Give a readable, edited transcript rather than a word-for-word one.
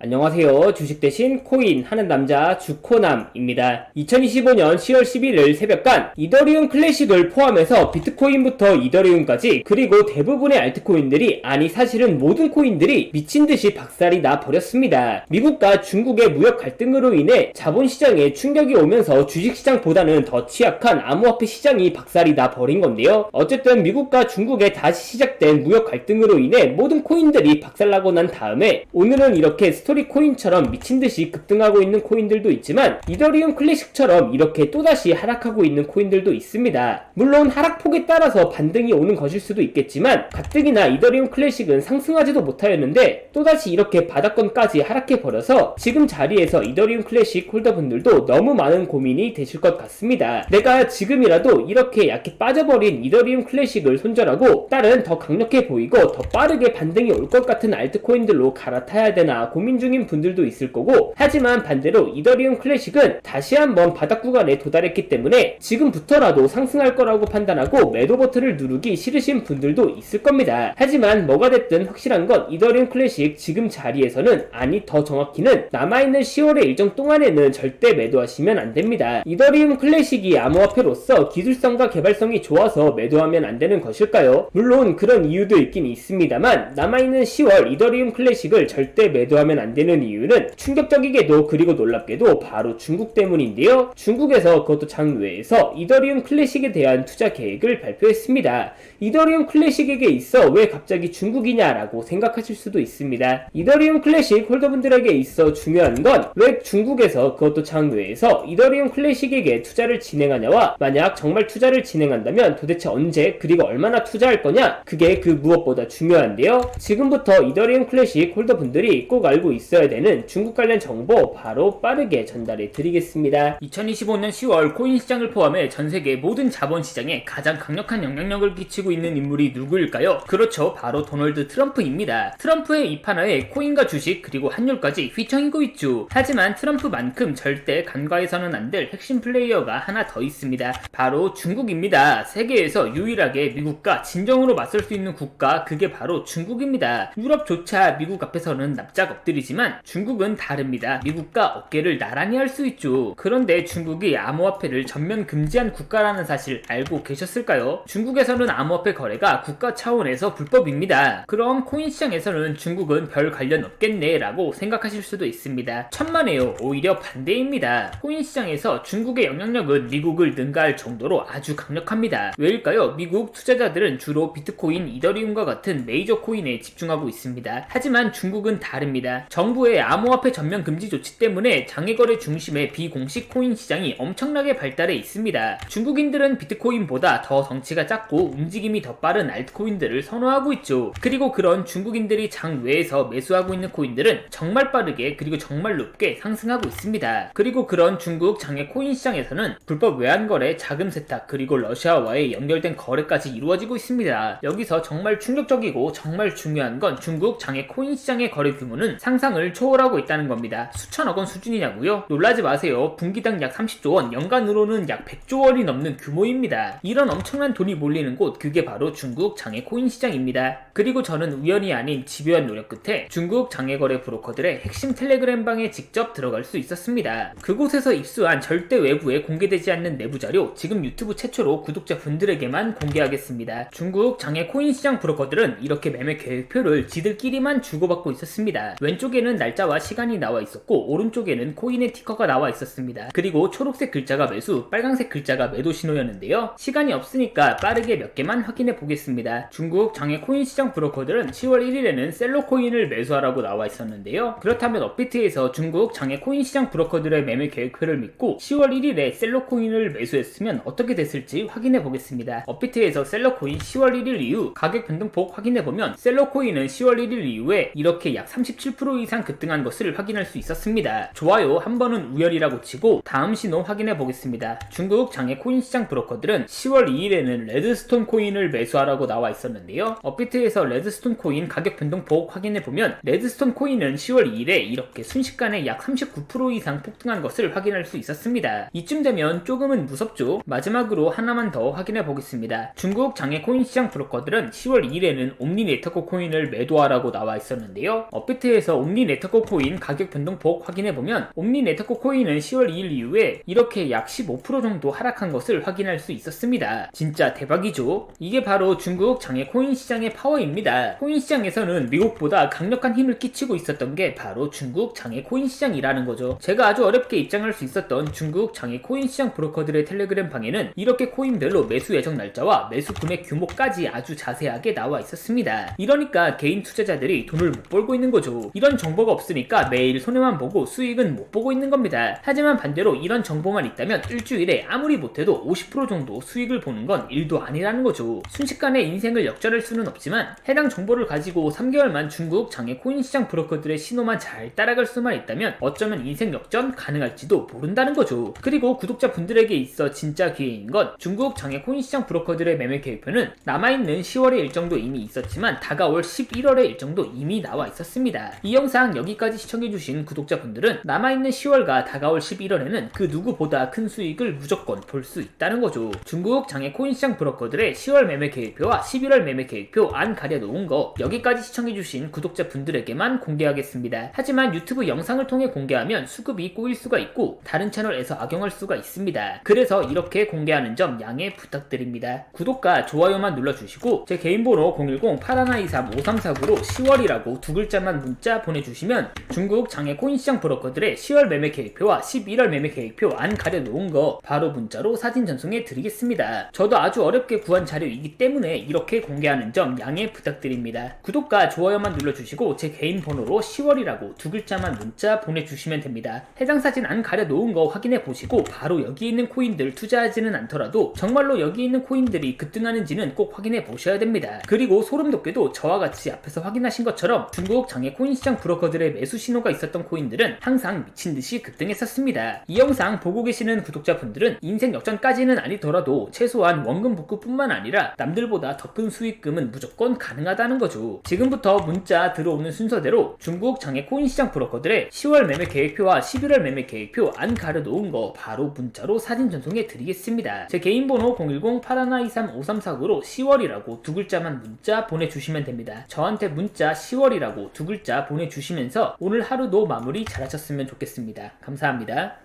안녕하세요. 주식 대신 코인 하는 남자 주코남입니다. 2025년 10월 11일 새벽간 이더리움 클래식을 포함해서 비트코인부터 이더리움까지 그리고 대부분의 알트코인들이 아니 사실은 모든 코인들이 미친듯이 박살이 나 버렸습니다. 미국과 중국의 무역 갈등으로 인해 자본시장에 충격이 오면서 주식시장보다는 더 취약한 암호화폐 시장이 박살이 나 버린 건데요. 어쨌든 미국과 중국에 다시 시작된 무역 갈등으로 인해 모든 코인들이 박살나고 난 다음에 오늘은 이렇게 스토리 코인처럼 미친듯이 급등하고 있는 코인들도 있지만 이더리움 클래식처럼 이렇게 또다시 하락하고 있는 코인들도 있습니다. 물론 하락폭에 따라서 반등이 오는 것일 수도 있겠지만 가뜩이나 이더리움 클래식은 상승하지도 못하였는데 또다시 이렇게 바닥권까지 하락해버려서 지금 자리에서 이더리움 클래식 홀더분들도 너무 많은 고민이 되실 것 같습니다. 내가 지금이라도 이렇게 약해 빠져버린 이더리움 클래식을 손절하고 다른 더 강력해 보이고 더 빠르게 반등이 올 것 같은 알트코인들로 갈아타야 되나 고민 중인 분들도 있을 거고, 하지만 반대로 이더리움 클래식은 다시 한번 바닥 구간에 도달했기 때문에 지금부터라도 상승할 거라고 판단하고 매도 버튼을 누르기 싫으신 분들도 있을 겁니다. 하지만 뭐가 됐든 확실한 건 이더리움 클래식 지금 자리에서는, 아니 더 정확히는 남아있는 10월의 일정 동안에는 절대 매도하시면 안됩니다. 이더리움 클래식이 암호화폐로서 기술성과 개발성이 좋아서 매도하면 안되는 것일까요? 물론 그런 이유도 있긴 있습니다만 남아있는 10월 이더리움 클래식을 절대 매도하면 안되는 이유는 충격적이게도 그리고 놀랍게도 바로 중국 때문인데요. 중국에서 그것도 장외에서 이더리움 클래식에 대한 투자 계획을 발표했습니다. 이더리움 클래식에게 있어 왜 갑자기 중국이냐라고 생각하실 수도 있습니다. 이더리움 클래식 홀더분들에게 있어 중요한 건 왜 중국에서 그것도 장외에서 이더리움 클래식에게 투자를 진행하냐와, 만약 정말 투자를 진행한다면 도대체 언제 그리고 얼마나 투자할 거냐, 그게 그 무엇보다 중요한데요. 지금부터 이더리움 클래식 홀더분들이 꼭 알고 있어야 되는 중국 관련 정보 바로 빠르게 전달해 드리겠습니다. 2025년 10월 코인 시장을 포함해 전세계 모든 자본시장에 가장 강력한 영향력을 끼치고 있는 인물이 누구일까요? 그렇죠, 바로 도널드 트럼프입니다. 트럼프의 입하나에 코인과 주식 그리고 환율까지 휘청이고 있죠. 하지만 트럼프만큼 절대 간과해서는 안 될 핵심 플레이어가 하나 더 있습니다. 바로 중국입니다. 세계에서 유일하게 미국과 진정으로 맞설 수 있는 국가, 그게 바로 중국입니다. 유럽조차 미국 앞에서는 납작 엎드리지만 중국은 다릅니다. 미국과 어깨를 나란히 할 수 있죠. 그런데 중국이 암호화폐를 전면 금지한 국가라는 사실 알고 계셨을까요? 중국에서는 암호화폐 거래가 국가 차원에서 불법입니다. 그럼 코인 시장에서는 중국은 별 관련 없겠네 라고 생각하실 수도 있습니다. 천만에요. 오히려 반대입니다. 코인 시장에서 중국의 영향력은 미국을 능가할 정도로 아주 강력합니다. 왜일까요? 미국 투자자들은 주로 비트코인, 이더리움과 같은 메이저 코인에 집중하고 있습니다. 하지만 중국은 다릅니다. 정부의 암호화폐 전면 금지 조치 때문에 장외거래 중심의 비공식 코인 시장이 엄청나게 발달해 있습니다. 중국인들은 비트코인보다 더 덩치가 작고 움직임이 더 빠른 알트코인들을 선호하고 있죠. 그리고 그런 중국인들이 장외에서 매수하고 있는 코인들은 정말 빠르게 그리고 정말 높게 상승하고 있습니다. 그리고 그런 중국 장외 코인 시장에서는 불법 외환거래, 자금 세탁, 그리고 러시아와의 연결된 거래까지 이루어지고 있습니다. 여기서 정말 충격적이고 정말 중요한 건 중국 장외 코인 시장의 거래 규모는 상상을 초월하고 있다는 겁니다. 수천억 원 수준이냐고요? 놀라지 마세요. 분기당 약 30조 원, 연간으로는 약 100조 원이 넘는 규모입니다. 이런 엄청난 돈이 몰리는 곳, 그게 바로 중국 장외 코인 시장입니다. 그리고 저는 우연이 아닌 집요한 노력 끝에 중국 장외거래 브로커들의 핵심 텔레그램방에 직접 들어갈 수 있었습니다. 그곳에서 입수한 절대 외부에 공개되지 않는 내부 자료, 지금 유튜브 최초로 구독자분들에게만 공개하겠습니다. 중국 장외 코인 시장 브로커들은 이렇게 매매 계획표를 지들끼리만 주고받고 있었습니다. 왼쪽에는 날짜와 시간이 나와 있었고 오른쪽에는 코인의 티커가 나와 있었습니다. 그리고 초록색 글자가 매수, 빨간색 글자가 매도 신호였는데요. 시간이 없으니까 빠르게 몇 개만 확인해 보겠습니다. 중국 장외 코인 시장 브로커들은 10월 1일에는 셀러 코인을 매수하라고 나와 있었는데요. 그렇다면 업비트에서 중국 장외 코인 시장 브로커들의 매매 계획표를 믿고 10월 1일에 셀러 코인을 매수했으면 어떻게 됐을지 확인해 보겠습니다. 업비트에서 셀러 코인 10월 1일 이후 가격 변동폭 확인해 보면 셀러 코인은 10월 1일 이후에 이렇게 약 37% 이상 급등한 것을 확인할 수 있었습니다. 좋아요, 한 번은 우열이라고 치고 다음 신호 확인해 보겠습니다. 중국 장외 코인 시장 브로커들은 10월 2일에는 레드스톤 코인을 매수하라고 나와 있었는데요. 업비트에서 레드스톤 코인 가격 변동폭 확인해 보면 레드스톤 코인은 10월 2일에 이렇게 순식간에 약 39% 이상 폭등한 것을 확인할 수 있었습니다. 이쯤 되면 조금은 무섭죠? 마지막으로 하나만 더 확인해 보겠습니다. 중국 장외 코인 시장 브로커들은 10월 2일에는 옴니 네트워크 코인을 매도하라고 나와 있었는데요. 업비트에서 옴니 네트코 코인 가격 변동폭 확인해보면 옴니 네트코 코인은 10월 2일 이후에 이렇게 약 15% 정도 하락한 것을 확인할 수 있었습니다. 진짜 대박이죠. 이게 바로 중국 장외 코인 시장의 파워입니다. 코인 시장에서는 미국보다 강력한 힘을 끼치고 있었던 게 바로 중국 장외 코인 시장이라는 거죠. 제가 아주 어렵게 입장할 수 있었던 중국 장외 코인 시장 브로커들의 텔레그램 방에는 이렇게 코인별로 매수 예정 날짜와 매수 금액 규모까지 아주 자세하게 나와 있었습니다. 이러니까 개인 투자자들이 돈을 못 벌고 있는 거죠. 이런 정보가 없으니까 매일 손해만 보고 수익은 못 보고 있는 겁니다. 하지만 반대로 이런 정보만 있다면 일주일에 아무리 못해도 50% 정도 수익을 보는 건 일도 아니라는 거죠. 순식간에 인생을 역전할 수는 없지만 해당 정보를 가지고 3개월만 중국 장외 코인 시장 브로커들의 신호만 잘 따라갈 수만 있다면 어쩌면 인생 역전 가능할지도 모른다는 거죠. 그리고 구독자분들에게 있어 진짜 기회인 건 중국 장외 코인 시장 브로커들의 매매 계획표는 남아있는 10월의 일정도 이미 있었지만 다가올 11월의 일정도 이미 나와 있었습니다. 이 영상 여기까지 시청해주신 구독자분들은 남아있는 10월과 다가올 11월에는 그 누구보다 큰 수익을 무조건 볼 수 있다는 거죠. 중국 장외 코인 시장 브로커들의 10월 매매 계획표와 11월 매매 계획표 안 가려놓은 거 여기까지 시청해주신 구독자분들에게만 공개하겠습니다. 하지만 유튜브 영상을 통해 공개하면 수급이 꼬일 수가 있고 다른 채널에서 악용할 수가 있습니다. 그래서 이렇게 공개하는 점 양해 부탁드립니다. 구독과 좋아요만 눌러주시고 제 개인 번호 010-8123-5349로 10월이라고 두 글자만 문자 보내주시면 중국 장외 코인 시장 브로커들의 10월 매매 계획표와 11월 매매 계획표 안 가려놓은 거 바로 문자로 사진 전송해 드리겠습니다. 저도 아주 어렵게 구한 자료이기 때문에 이렇게 공개하는 점 양해 부탁드립니다. 구독과 좋아요만 눌러주시고 제 개인 번호로 10월이라고 두 글자만 문자 보내주시면 됩니다. 해당 사진 안 가려놓은 거 확인해 보시고 바로 여기 있는 코인들 투자하지는 않더라도 정말로 여기 있는 코인들이 급등하는지는 꼭 확인해 보셔야 됩니다. 그리고 소름 돋게도 저와 같이 앞에서 확인하신 것처럼 중국 장외 코인 시장 브로커들의 매수 신호가 있었던 코인들은 항상 미친듯이 급등했었습니다. 이 영상 보고 계시는 구독자분들은 인생 역전까지는 아니더라도 최소한 원금 복구뿐만 아니라 남들보다 더 큰 수익금은 무조건 가능하다는 거죠. 지금부터 문자 들어오는 순서대로 중국 장외 코인 시장 브로커들의 10월 매매 계획표와 11월 매매 계획표 안 가려놓은 거 바로 문자로 사진 전송해 드리겠습니다. 제 개인 번호 010-8123-5349로 10월이라고 두 글자만 문자 보내주시면 됩니다. 저한테 문자 10월이라고 두 글자 보내주시면서 오늘 하루도 마무리 잘하셨으면 좋겠습니다. 감사합니다.